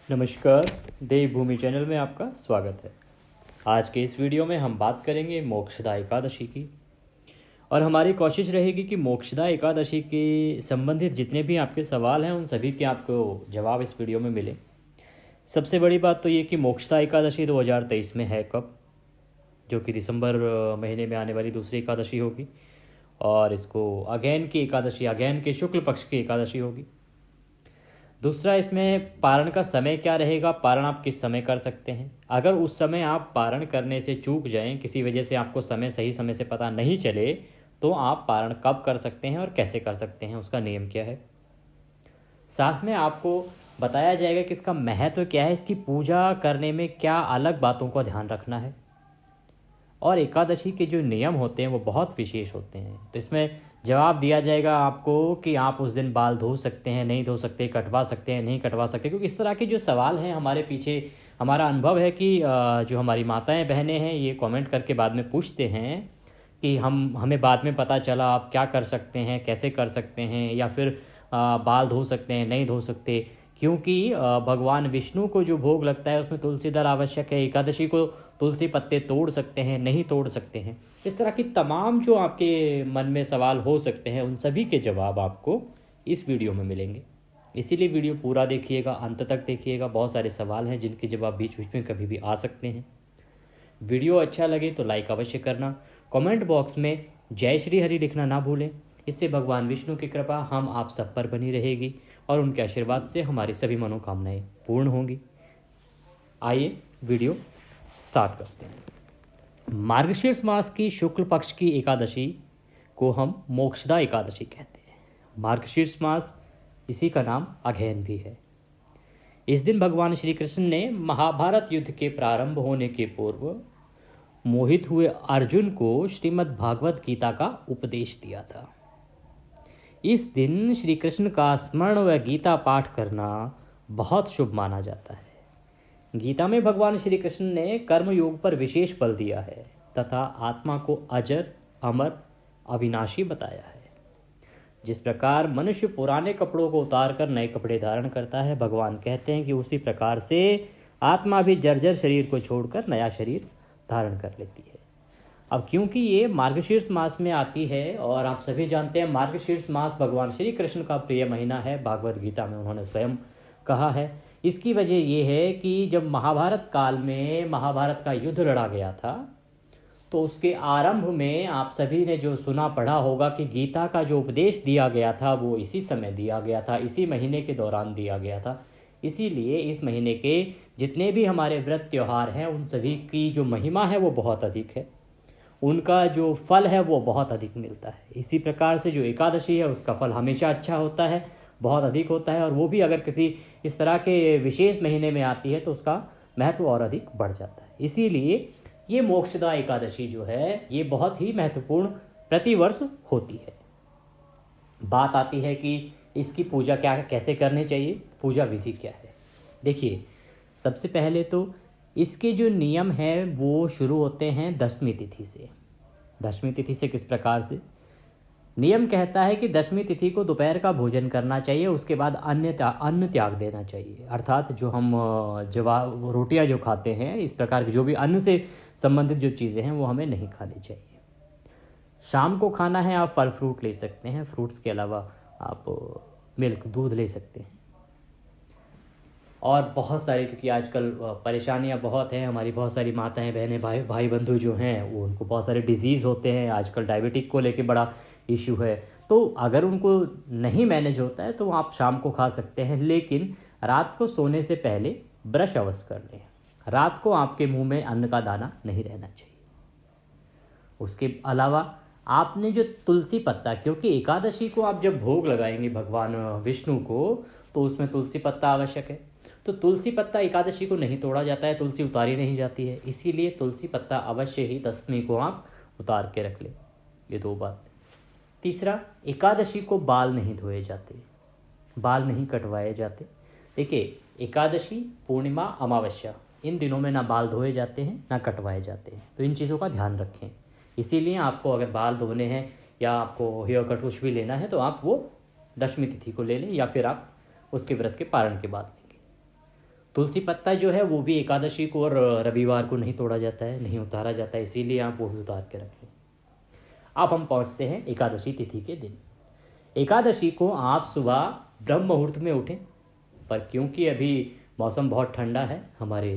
नमस्कार। देवभूमि चैनल में आपका स्वागत है। आज के इस वीडियो में हम बात करेंगे मोक्षदा एकादशी की और हमारी कोशिश रहेगी कि मोक्षदा एकादशी के संबंधित जितने भी आपके सवाल हैं उन सभी के आपको जवाब इस वीडियो में मिले। सबसे बड़ी बात तो ये कि मोक्षदा एकादशी 2023 में है कब, जो कि दिसंबर महीने में आने वाली दूसरी एकादशी होगी और इसको अगैन की एकादशी, अगैन के शुक्ल पक्ष की एकादशी होगी। दूसरा, इसमें पारण का समय क्या रहेगा, पारण आप किस समय कर सकते हैं। अगर उस समय आप पारण करने से चूक जाएं, किसी वजह से आपको सही समय से पता नहीं चले, तो आप पारण कब कर सकते हैं और कैसे कर सकते हैं, उसका नियम क्या है। साथ में आपको बताया जाएगा कि इसका महत्व क्या है, इसकी पूजा करने में क्या अलग बातों का ध्यान रखना है। और एकादशी के जो नियम होते हैं वो बहुत विशेष होते हैं। तो इसमें जवाब दिया जाएगा आपको कि आप उस दिन बाल धो सकते हैं, नहीं धो सकते, कटवा सकते हैं, नहीं कटवा सकते, क्योंकि इस तरह के जो सवाल हैं हमारे पीछे हमारा अनुभव है कि जो हमारी माताएं बहनें हैं ये कमेंट करके बाद में पूछते हैं कि हमें बाद में पता चला आप क्या कर सकते हैं, कैसे कर सकते हैं, या फिर बाल धो सकते हैं, नहीं धो सकते, क्योंकि भगवान विष्णु को जो भोग लगता है उसमें तुलसी दल आवश्यक है। एकादशी को तुलसी पत्ते तोड़ सकते हैं, नहीं तोड़ सकते हैं। इस तरह की तमाम जो आपके मन में सवाल हो सकते हैं उन सभी के जवाब आपको इस वीडियो में मिलेंगे। इसीलिए वीडियो पूरा देखिएगा, अंत तक देखिएगा। बहुत सारे सवाल हैं जिनके जवाब बीच बीच में कभी भी आ सकते हैं। वीडियो अच्छा लगे तो लाइक अवश्य करना। कमेंट बॉक्स में जय श्री हरि लिखना ना भूलें। इससे भगवान विष्णु की कृपा हम आप सब पर बनी रहेगी और उनके आशीर्वाद से हमारी सभी मनोकामनाएं पूर्ण होंगी। आइए वीडियो स्टार्ट करते हैं। मार्गशीर्ष मास की शुक्ल पक्ष की एकादशी को हम मोक्षदा एकादशी कहते हैं। मार्गशीर्ष मास, इसी का नाम अगहन भी है। इस दिन भगवान श्री कृष्ण ने महाभारत युद्ध के प्रारंभ होने के पूर्व मोहित हुए अर्जुन को श्रीमद् भागवत गीता का उपदेश दिया था। इस दिन श्री कृष्ण का स्मरण व गीता पाठ करना बहुत शुभ माना जाता है। गीता में भगवान श्री कृष्ण ने कर्म योग पर विशेष बल दिया है तथा आत्मा को अजर, अमर, अविनाशी बताया है। जिस प्रकार मनुष्य पुराने कपड़ों को उतार कर नए कपड़े धारण करता है, भगवान कहते हैं कि उसी प्रकार से आत्मा भी जर्जर शरीर को छोड़कर नया शरीर धारण कर लेती है। अब क्योंकि ये मार्गशीर्ष मास में आती है और आप सभी जानते हैं मार्गशीर्ष मास भगवान श्री कृष्ण का प्रिय महीना है, भागवत गीता में उन्होंने स्वयं कहा है। इसकी वजह ये है कि जब महाभारत काल में महाभारत का युद्ध लड़ा गया था तो उसके आरंभ में आप सभी ने जो सुना पढ़ा होगा कि गीता का जो उपदेश दिया गया था वो इसी समय दिया गया था, इसी महीने के दौरान दिया गया था। इसीलिए इस महीने के जितने भी हमारे व्रत त्यौहार हैं उन सभी की जो महिमा है वो बहुत अधिक है, उनका जो फल है वो बहुत अधिक मिलता है। इसी प्रकार से जो एकादशी है उसका फल हमेशा अच्छा होता है, बहुत अधिक होता है, और वो भी अगर किसी इस तरह के विशेष महीने में आती है तो उसका महत्व और अधिक बढ़ जाता है। इसीलिए ये मोक्षदा एकादशी जो है ये बहुत ही महत्वपूर्ण प्रतिवर्ष होती है। बात आती है कि इसकी पूजा क्या है, कैसे करनी चाहिए, पूजा विधि क्या है। देखिए, सबसे पहले तो इसके जो नियम हैं वो शुरू होते हैं दशमी तिथि से। दशमी तिथि से किस प्रकार से? नियम कहता है कि दशमी तिथि को दोपहर का भोजन करना चाहिए, उसके बाद अन्न त्याग देना चाहिए। अर्थात जो हम रोटियां जो खाते हैं, इस प्रकार की जो भी अन्न से संबंधित जो चीज़ें हैं वो हमें नहीं खानी चाहिए। शाम को खाना है आप फल फ्रूट ले सकते हैं, फ्रूट्स के अलावा आप मिल्क, दूध ले सकते हैं। और बहुत सारे, क्योंकि आजकल परेशानियां बहुत हैं, हमारी बहुत सारी माताएं बहनें भाई बंधु जो हैं वो उनको बहुत सारे डिजीज़ होते हैं। आजकल डायबिटिक को लेके बड़ा इशू है, तो अगर उनको नहीं मैनेज होता है तो आप शाम को खा सकते हैं, लेकिन रात को सोने से पहले ब्रश अवश्य कर लें। रात को आपके मुंह में अन्न का दाना नहीं रहना चाहिए। उसके अलावा आपने जो तुलसी पत्ता, क्योंकि एकादशी को आप जब भोग लगाएंगे भगवान विष्णु को तो उसमें तुलसी पत्ता आवश्यक है। तो तुलसी पत्ता एकादशी को नहीं तोड़ा जाता है, तुलसी उतारी नहीं जाती है, इसीलिए तुलसी पत्ता अवश्य ही दशमी को आप उतार के रख लें। ये दो बात। तीसरा, एकादशी को बाल नहीं धोए जाते, बाल नहीं कटवाए जाते। देखिए, एकादशी, पूर्णिमा, अमावस्या, इन दिनों में ना बाल धोए जाते हैं ना कटवाए जाते हैं, तो इन चीज़ों का ध्यान रखें। इसीलिए आपको अगर बाल धोने हैं या आपको हेयर कट कुछ भी लेना है तो आप वो दशमी तिथि को ले लें, या फिर आप उसके व्रत के पारण के बाद लेंगे। तुलसी पत्ता जो है वो भी एकादशी को और रविवार को नहीं तोड़ा जाता है, नहीं उतारा जाता है, इसीलिए आप वो भी उतार के रखें। अब हम पहुंचते हैं एकादशी तिथि के दिन। एकादशी को आप सुबह ब्रह्म मुहूर्त में उठें, पर क्योंकि अभी मौसम बहुत ठंडा है हमारे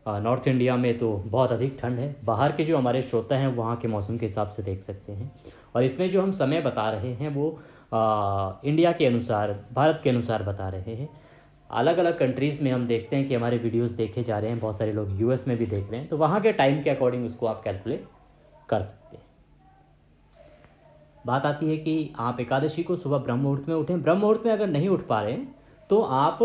नॉर्थ इंडिया में, तो बहुत अधिक ठंड है। बाहर के जो हमारे श्रोता हैं वहाँ के मौसम के हिसाब से देख सकते हैं। और इसमें जो हम समय बता रहे हैं वो इंडिया के अनुसार, भारत के अनुसार बता रहे हैं। अलग अलग कंट्रीज़ में हम देखते हैं कि हमारे वीडियोस देखे जा रहे हैं, बहुत सारे लोग यूएस में भी देख रहे हैं, तो वहाँ के टाइम के अकॉर्डिंग उसको आप कैलकुलेट कर सकते हैं। बात आती है कि आप एकादशी को सुबह ब्रह्म मुहूर्त में उठें। ब्रह्म मुहूर्त में अगर नहीं उठ पा रहे हैं तो आप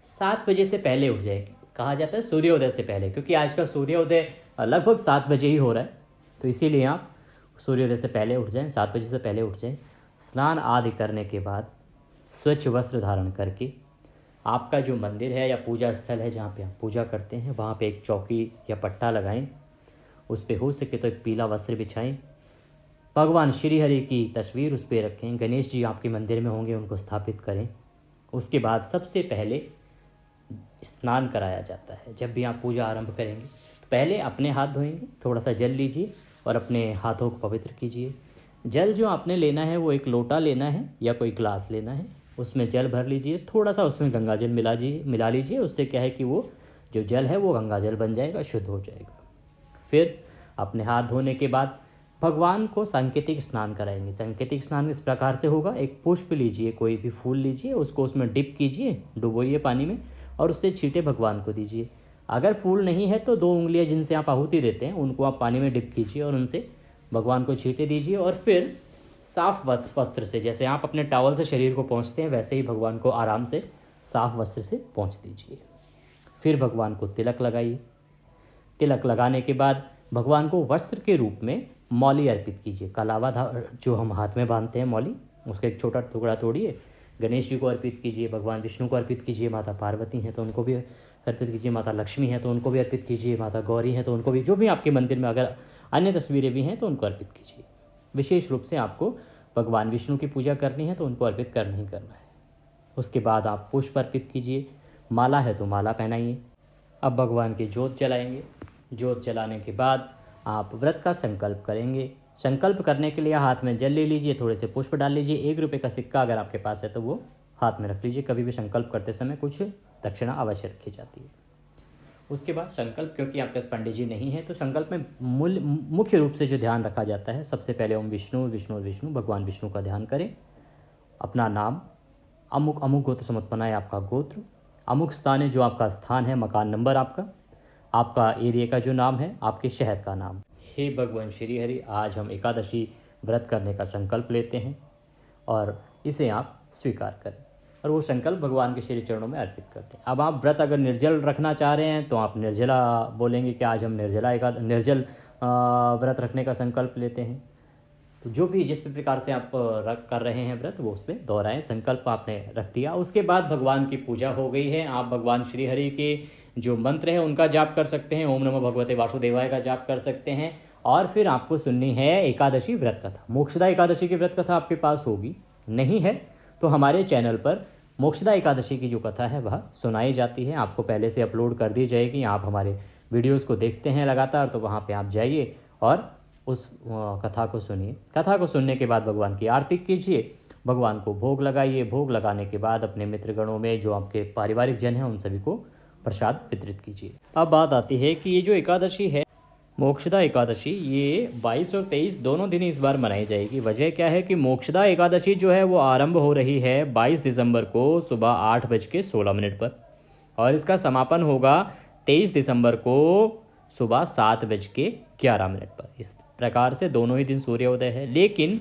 7 बजे से पहले उठ जाएंगे। कहा जाता है सूर्योदय से पहले, क्योंकि आज का सूर्योदय लगभग 7 बजे ही हो रहा है, तो इसीलिए आप सूर्योदय से पहले उठ जाएं, 7 बजे से पहले उठ जाएं। स्नान आदि करने के बाद स्वच्छ वस्त्र धारण करके आपका जो मंदिर है या पूजा स्थल है जहाँ पे आप पूजा करते हैं, वहाँ पे एक चौकी या पट्टा लगाएं। उस पर हो सके तो एक पीला वस्त्र बिछाएं। भगवान श्री हरि की तस्वीर उस पर रखें। गणेश जी आपके मंदिर में होंगे, उनको स्थापित करें। उसके बाद सबसे पहले स्नान कराया जाता है। जब भी आप पूजा आरंभ करेंगे तो पहले अपने हाथ धोएंगे, थोड़ा सा जल लीजिए और अपने हाथों को पवित्र कीजिए। जल जो आपने लेना है वो एक लोटा लेना है या कोई ग्लास लेना है, उसमें जल भर लीजिए, थोड़ा सा उसमें गंगा जल मिला लीजिए। उससे क्या है कि वो जो जल है वो गंगा जल बन जाएगा, शुद्ध हो जाएगा। फिर अपने हाथ धोने के बाद भगवान को सांकेतिक स्नान कराएंगे। सांकेतिक स्नान इस प्रकार से होगा, एक पुष्प लीजिए, कोई भी फूल लीजिए, उसको उसमें डिप कीजिए, डुबोइए पानी में और उससे छींटे भगवान को दीजिए। अगर फूल नहीं है तो 2 उंगलियां जिनसे आप आहुति देते हैं उनको आप पानी में डिप कीजिए और उनसे भगवान को छींटे दीजिए। और फिर साफ वस्त्र से, जैसे आप अपने टॉवल से शरीर को पोंछते हैं, वैसे ही भगवान को आराम से साफ वस्त्र से पोंछ दीजिए। फिर भगवान को तिलक लगाइए। तिलक लगाने के बाद भगवान को वस्त्र के रूप में मौली अर्पित कीजिए। कलावा जो हम हाथ में बांधते हैं मौली, उसका एक छोटा टुकड़ा तोड़िए, गणेश जी को अर्पित कीजिए, भगवान विष्णु को अर्पित कीजिए, माता पार्वती हैं तो उनको भी अर्पित कीजिए, माता लक्ष्मी हैं तो उनको भी अर्पित कीजिए, माता गौरी हैं तो उनको भी, जो भी आपके मंदिर में अगर अन्य तस्वीरें भी हैं तो उनको अर्पित कीजिए। विशेष रूप से आपको भगवान विष्णु की पूजा करनी है तो उनको अर्पित करना ही करना है। उसके बाद आप पुष्प अर्पित कीजिए, माला है तो माला पहनाइए। अब भगवान की जोत जलाएंगे। जोत जलाने के बाद आप व्रत का संकल्प करेंगे। संकल्प करने के लिए हाथ में जल ले लीजिए, थोड़े से पुष्प डाल लीजिए, 1 रुपये का सिक्का अगर आपके पास है तो वो हाथ में रख लीजिए। कभी भी संकल्प करते समय कुछ दक्षिणा अवश्य रखी जाती है। उसके बाद संकल्प, क्योंकि आपके पास पंडित जी नहीं है तो संकल्प में मुख्य रूप से जो ध्यान रखा जाता है, सबसे पहले ओम विष्णु विष्णु विष्णु, भगवान विष्णु का ध्यान करें। अपना नाम, अमुक अमुक गोत्र समर्पणा है आपका गोत्र, अमुक स्थान है जो आपका स्थान है, मकान नंबर आपका एरिया का जो नाम है, आपके शहर का नाम। हे भगवान श्री हरि, आज हम एकादशी व्रत करने का संकल्प लेते हैं और इसे आप स्वीकार करें। और वो संकल्प भगवान के श्री चरणों में अर्पित करते हैं। अब आप व्रत अगर निर्जल रखना चाह रहे हैं तो आप निर्जला बोलेंगे कि आज हम निर्जल व्रत रखने का संकल्प लेते हैं। तो जो भी जिस प्रकार से आप कर रहे हैं व्रत, वो उस पर दोहराएं। संकल्प आपने रख दिया, उसके बाद भगवान की पूजा हो गई है। आप भगवान श्री हरि के जो मंत्र है उनका जाप कर सकते हैं, ओम नमो भगवते वासुदेवाय का जाप कर सकते हैं। और फिर आपको सुननी है एकादशी व्रत कथा। मोक्षदा एकादशी की व्रत कथा आपके पास होगी, नहीं है तो हमारे चैनल पर मोक्षदा एकादशी की जो कथा है वह सुनाई जाती है, आपको पहले से अपलोड कर दी जाएगी। आप हमारे वीडियोस को देखते हैं लगातार, तो वहाँ पे आप जाइए और उस कथा को सुनिए। कथा को सुनने के बाद भगवान की आरती कीजिए, भगवान को भोग लगाइए। भोग लगाने के बाद अपने मित्रगणों में जो आपके पारिवारिक जन हैं उन सभी को प्रसाद वितरित कीजिए। अब बात आती है कि ये जो एकादशी है मोक्षदा एकादशी, ये 22 और 23 दोनों दिन इस बार मनाई जाएगी। वजह क्या है कि मोक्षदा एकादशी जो है वो आरंभ हो रही है 22 दिसंबर को सुबह 8:16 पर और इसका समापन होगा 23 दिसंबर को सुबह 7:11 पर। इस प्रकार से दोनों ही दिन सूर्योदय है। लेकिन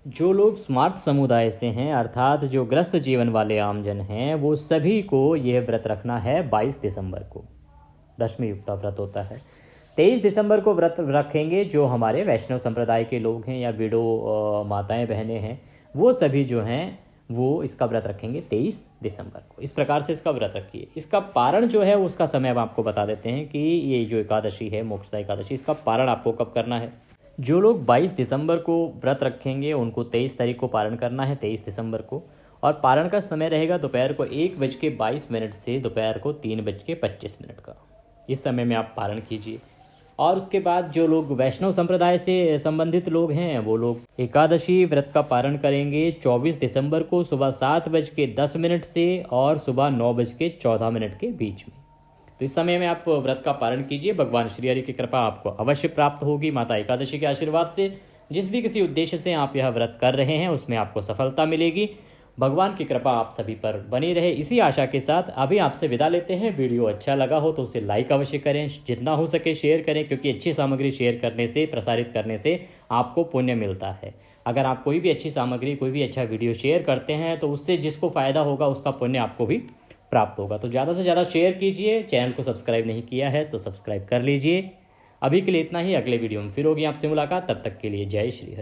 जो लोग स्मार्ट समुदाय से हैं, अर्थात जो ग्रस्त जीवन वाले आमजन हैं, वो सभी को यह व्रत रखना है 22 दिसंबर को। दशमी युक्ता व्रत होता है। 23 दिसंबर को व्रत रखेंगे जो हमारे वैष्णव संप्रदाय के लोग हैं या विडो माताएं बहनें हैं, वो सभी जो हैं वो इसका व्रत रखेंगे 23 दिसंबर को। इस प्रकार से इसका व्रत रखिए। इसका पारण जो है उसका समय अब आपको बता देते हैं कि ये जो एकादशी है मोक्षदा एकादशी, इसका पारण आपको कब करना है। जो लोग 22 दिसंबर को व्रत रखेंगे उनको 23 तारीख को पारण करना है, 23 दिसंबर को। और पारण का समय रहेगा दोपहर को 1:22 से दोपहर को 3:25 का। इस समय में आप पारण कीजिए। और उसके बाद जो लोग वैष्णव संप्रदाय से संबंधित लोग हैं वो लोग एकादशी व्रत का पारण करेंगे 24 दिसंबर को सुबह 7:10 से और सुबह 9:14 के बीच में। तो इस समय में आप व्रत का पारण कीजिए। भगवान श्री हरि की कृपा आपको अवश्य प्राप्त होगी माता एकादशी के आशीर्वाद से। जिस भी किसी उद्देश्य से आप यह व्रत कर रहे हैं उसमें आपको सफलता मिलेगी। भगवान की कृपा आप सभी पर बनी रहे, इसी आशा के साथ अभी आपसे विदा लेते हैं। वीडियो अच्छा लगा हो तो उसे लाइक अवश्य करें, जितना हो सके शेयर करें, क्योंकि अच्छी सामग्री शेयर करने से, प्रसारित करने से आपको पुण्य मिलता है। अगर आप कोई भी अच्छी सामग्री, कोई भी अच्छा वीडियो शेयर करते हैं तो उससे जिसको फ़ायदा होगा उसका पुण्य आपको भी प्राप्त होगा। तो ज़्यादा से ज़्यादा शेयर कीजिए। चैनल को सब्सक्राइब नहीं किया है तो सब्सक्राइब कर लीजिए। अभी के लिए इतना ही। अगले वीडियो में फिर होगी आपसे मुलाकात। तब तक के लिए जय श्री हरि।